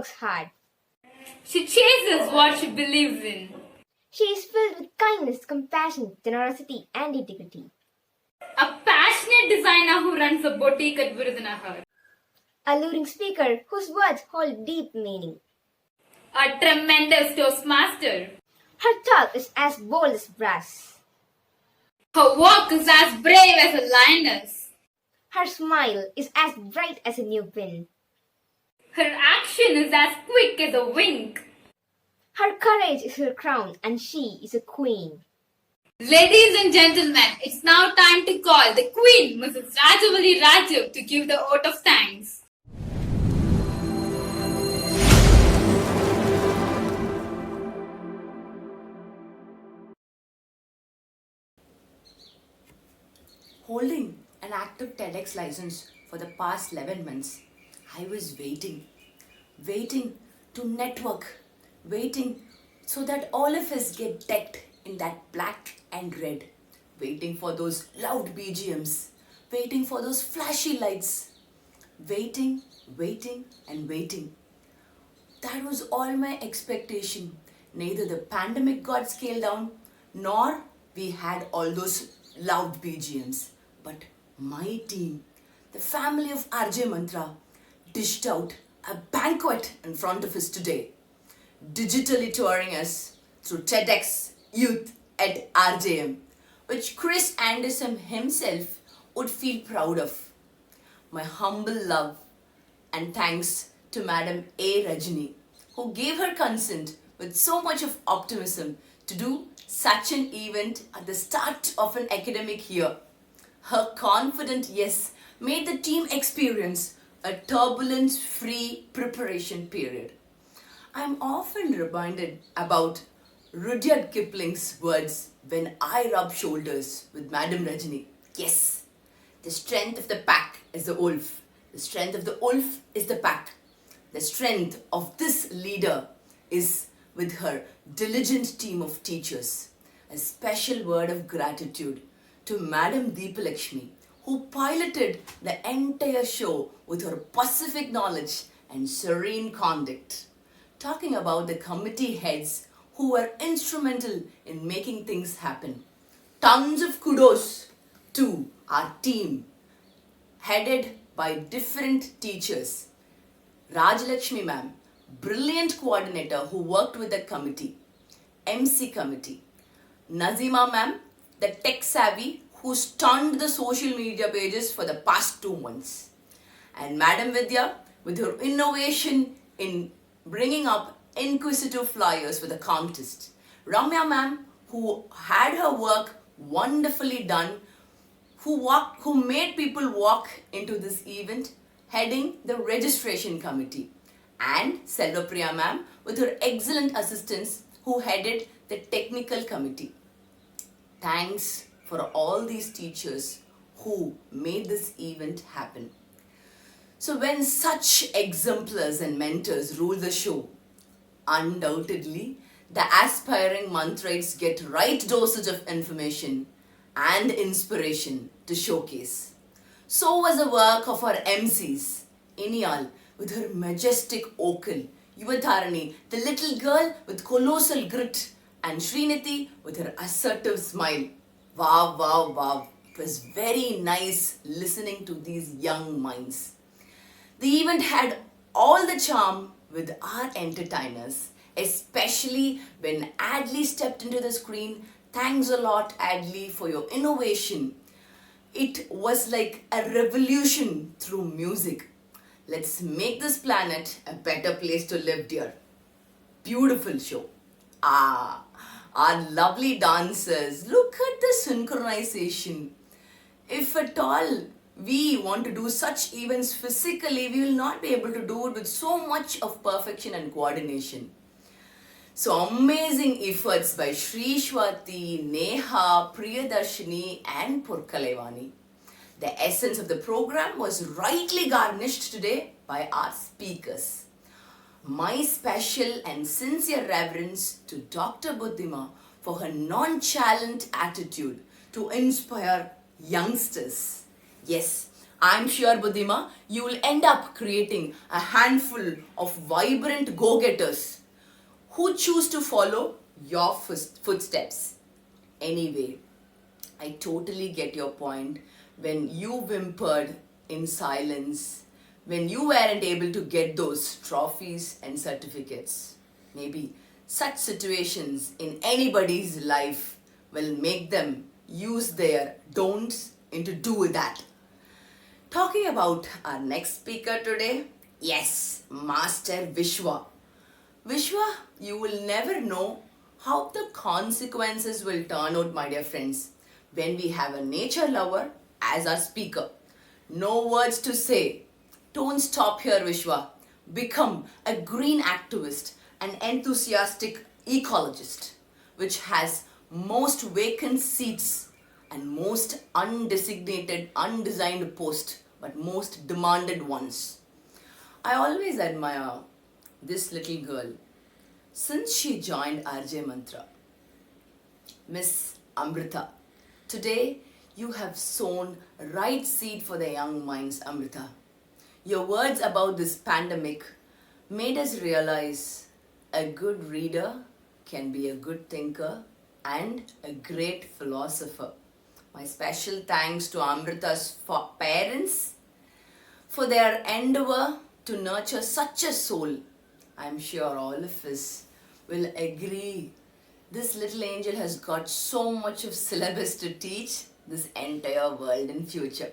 works hard. She chases what she believes in. She is filled with kindness, compassion, generosity, and integrity. A passionate designer who runs a boutique at Virudhunagar. A luring speaker whose words hold deep meaning. A tremendous toastmaster. Her talk is as bold as brass. Her walk is as brave as a lioness. Her smile is as bright as a new pin. Her action is as quick as a wink. Her courage is her crown, and she is a queen. Ladies and gentlemen, it's now time to call the Queen, Mrs. Rajavali Rajiv, to give the vote of thanks. Holding an active TEDx license for the past 11 months, I was waiting to network, waiting so that all of us get decked in that black and red, waiting for those loud BGMs, waiting for those flashy lights, waiting and waiting. That was all my expectation. Neither the pandemic got scaled down, nor we had all those loud BGMs. But my team, the family of RJM, dished out a banquet in front of us today, digitally touring us through TEDxYouth at RJM, which Chris Anderson himself would feel proud of. My humble love and thanks to Madam A. Rajini, who gave her consent with so much of optimism to do such an event at the start of an academic year. Her confident yes made the team experience a turbulence-free preparation period. I'm often reminded about Rudyard Kipling's words when I rub shoulders with Madam Rajini. Yes, the strength of the pack is the wolf. The strength of the wolf is the pack. The strength of this leader is with her diligent team of teachers. A special word of gratitude to Madam Deepalakshmi, who piloted the entire show with her pacific knowledge and serene conduct. Talking about the committee heads who were instrumental in making things happen. Tons of kudos to our team, headed by different teachers. Rajalakshmi ma'am, brilliant coordinator who worked with the committee, MC committee. Nazima ma'am, the tech savvy who stunned the social media pages for the past 2 months. And Madam Vidya with her innovation in bringing up inquisitive flyers for the contest. Ramya ma'am, who had her work wonderfully done, who made people walk into this event, heading the registration committee. And Selvapriya ma'am with her excellent assistants who headed the technical committee. Thanks for all these teachers who made this event happen. So when such exemplars and mentors rule the show, undoubtedly the aspiring mantrites get right dosage of information and inspiration to showcase. So was the work of our MCs, Iniyal with her majestic vocal, Yuvatharani, the little girl with colossal grit, and Sriniti with her assertive smile. Wow, wow, wow. It was very nice listening to these young minds. The event had all the charm with our entertainers, especially when Adley stepped into the screen. Thanks a lot, Adley, for your innovation. It was like a revolution through music. Let's make this planet a better place to live, dear. Beautiful show. Our lovely dancers. Look at the synchronization. If at all we want to do such events physically, we will not be able to do it with so much of perfection and coordination. So amazing efforts by Shri Shwati, Neha, Priyadarshini and Purkalevani. The essence of the program was rightly garnished today by our speakers. My special and sincere reverence to Dr. Buddhima for her nonchalant attitude to inspire youngsters. Yes, I'm sure, Buddhima, you will end up creating a handful of vibrant go-getters who choose to follow your footsteps. Anyway, I totally get your point when you whimpered in silence, when you weren't able to get those trophies and certificates. Maybe such situations in anybody's life will make them use their don'ts into do that. Talking about our next speaker today, yes, Master Vishwa. Vishwa, you will never know how the consequences will turn out, my dear friends, when we have a nature lover as our speaker. No words to say. Don't stop here, Vishwa. Become a green activist, an enthusiastic ecologist, which has most vacant seats and most undesignated, undesigned posts, but most demanded ones. I always admire this little girl since she joined RJ Mantra. Miss Amrita, today you have sown right seed for the young minds, Amrita. Your words about this pandemic made us realize a good reader can be a good thinker and a great philosopher. My special thanks to Amrita's parents for their endeavor to nurture such a soul. I'm sure all of us will agree this little angel has got so much of syllabus to teach this entire world in future.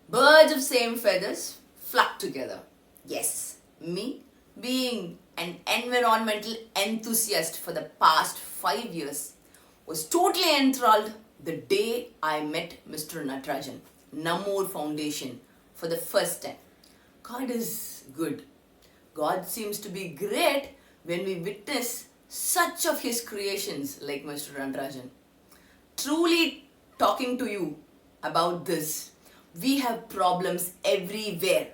Birds of same feathers flock together. Yes, me being an environmental enthusiast for the past 5 years was totally enthralled the day I met Mr. Natarajan, Namur Foundation, for the first time. God is good. God seems to be great when we witness such of his creations like Mr. Natarajan. Truly talking to you about this, we have problems everywhere.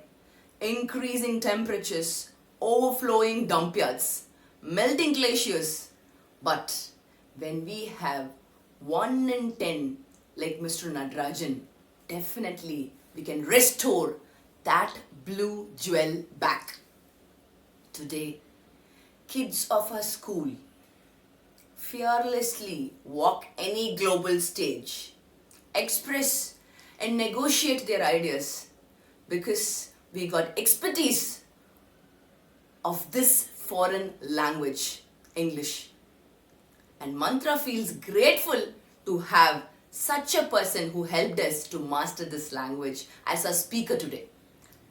Increasing temperatures, overflowing dump yards, melting glaciers. But when we have 1 in 10 like Mr. Natarajan, definitely we can restore that blue jewel back. Today, kids of our school fearlessly walk any global stage, express and negotiate their ideas because we got expertise of this foreign language, English. And Mantra feels grateful to have such a person who helped us to master this language as our speaker today.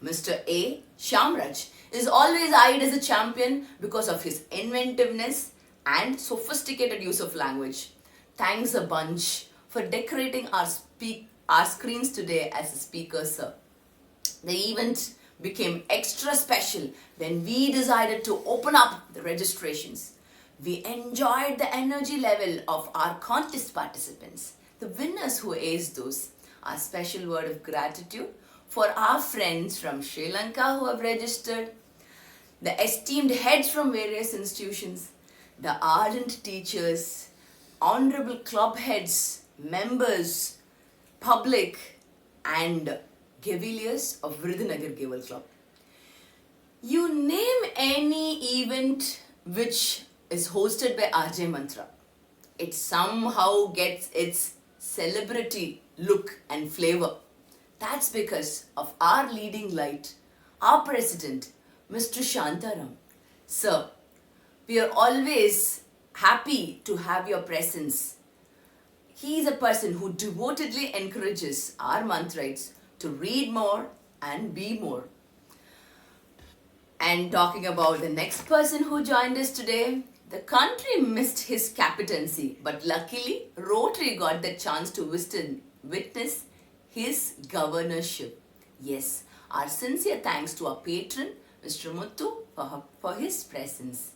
Mr. A. Shamraj is always eyed as a champion because of his inventiveness and sophisticated use of language. Thanks a bunch for decorating our screens today as a speaker, sir. The event became extra special when we decided to open up the registrations. We enjoyed the energy level of our contest participants, the winners who aced those. Our special word of gratitude for our friends from Sri Lanka who have registered, the esteemed heads from various institutions, the ardent teachers, honorable club heads, members, public, and Gaviliers of Virudhunagar Gavel Club. You name any event which is hosted by RJ Mantra, it somehow gets its celebrity look and flavor. That's because of our leading light, our president, Mr. Shantaram. Sir, we are always happy to have your presence. He is a person who devotedly encourages our Mantrites to read more and be more. And talking about the next person who joined us today, the country missed his captaincy, but luckily Rotary got the chance to witness his governorship. Yes, our sincere thanks to our patron, Mr. Muthu, for his presence.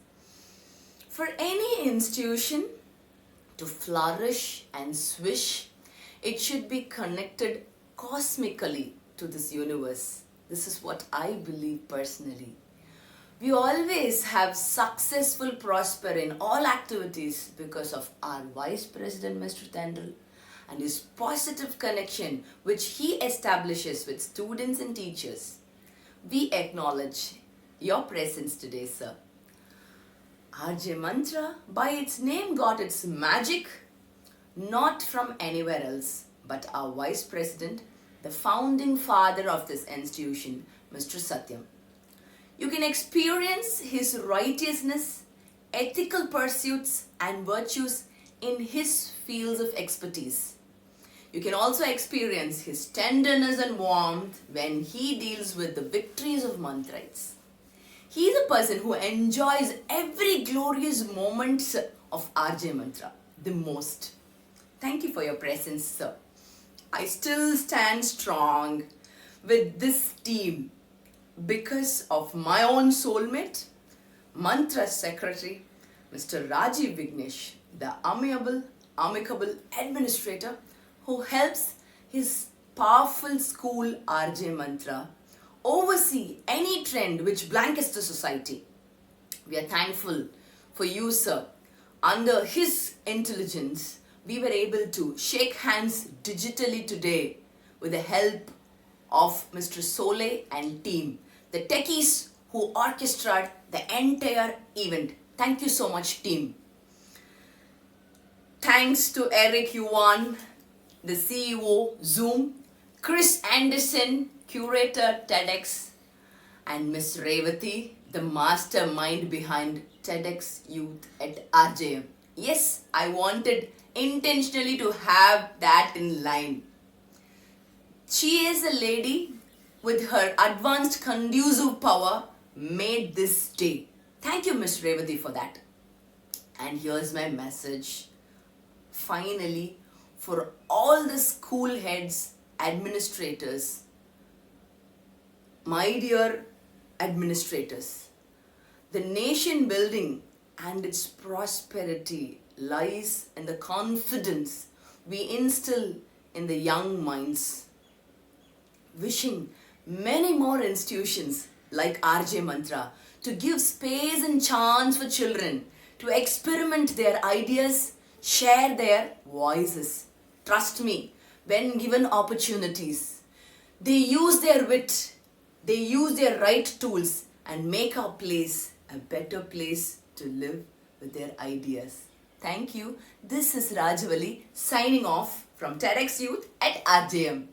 For any institution to flourish and swish, it should be connected cosmically to this universe. This is what I believe personally. We always have prosper in all activities because of our Vice President, Mr. Tendril, and his positive connection which he establishes with students and teachers. We acknowledge your presence today, sir. RJ Mantra, by its name, got its magic not from anywhere else, but our Vice President, the founding father of this institution, Mr. Satyam. You can experience his righteousness, ethical pursuits, and virtues in his fields of expertise. You can also experience his tenderness and warmth when he deals with the victories of mantrites. He is a person who enjoys every glorious moment of RJ Mantra the most. Thank you for your presence, sir. I still stand strong with this team because of my own soulmate, Mantra Secretary, Mr. Rajiv Vignesh, the amicable administrator who helps his powerful school RJ Mantra oversee any trend which blankets the society. We are thankful for you, sir. Under his intelligence, we were able to shake hands digitally today with the help of Mr. Sole and team, the techies who orchestrated the entire event. Thank you so much, team. Thanks to Eric Yuan, the CEO, Zoom, Chris Anderson, curator, TEDx, and Miss Revati, the mastermind behind TEDxYouth at RJM. Yes, I wanted intentionally to have that in line. She is a lady with her advanced conducive power made this day. Thank you, Miss Revati, for that. And here's my message. Finally, for all the school heads, administrators, my dear administrators, the nation building and its prosperity lies in the confidence we instill in the young minds. Wishing many more institutions like RJ Mantra to give space and chance for children to experiment their ideas, share their voices. Trust me, when given opportunities, they use their wit, they use their right tools and make our place a better place to live with their ideas. Thank you. This is Rajavali signing off from TEDxYouth at RJM.